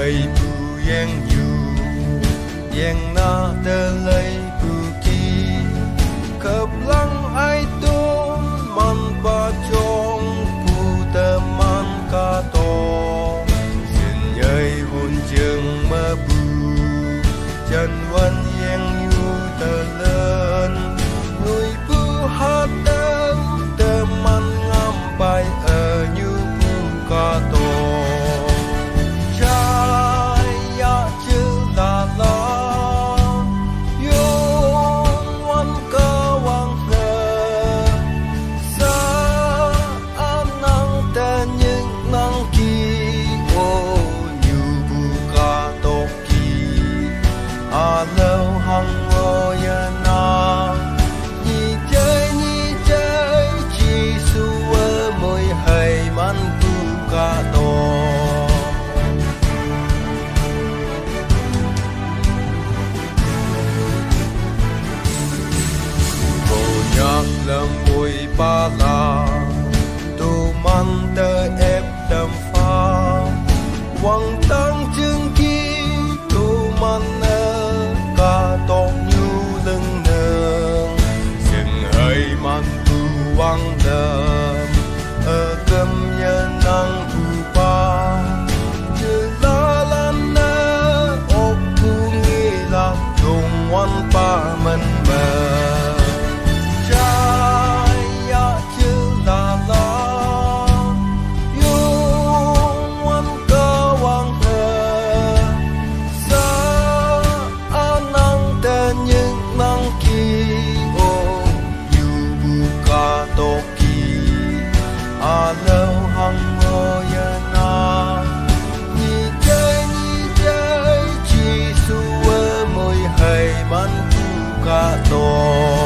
hơi bu yang yu yang na de lay bu ki khập lăng ai tôn man ba chong pu te man ca to xin nhơi vun trường mơ bu chân văn yang yu te lên nuôi bu hát đơn te man ngam bay ở như bu ca to lâm mùi ba la tu man tơ ép đầm pha quăng tăng chương ký tu man nơ ca tóc nhu lưng nương dừng hơi man tu quăng đầm ở cơm nhân năng tu ba chữ la lan nơ ốc tu nghi la dùng quan pa mình mờ lâu hằng ngô ya na ni chơi chỉ su môi hay man tu ca to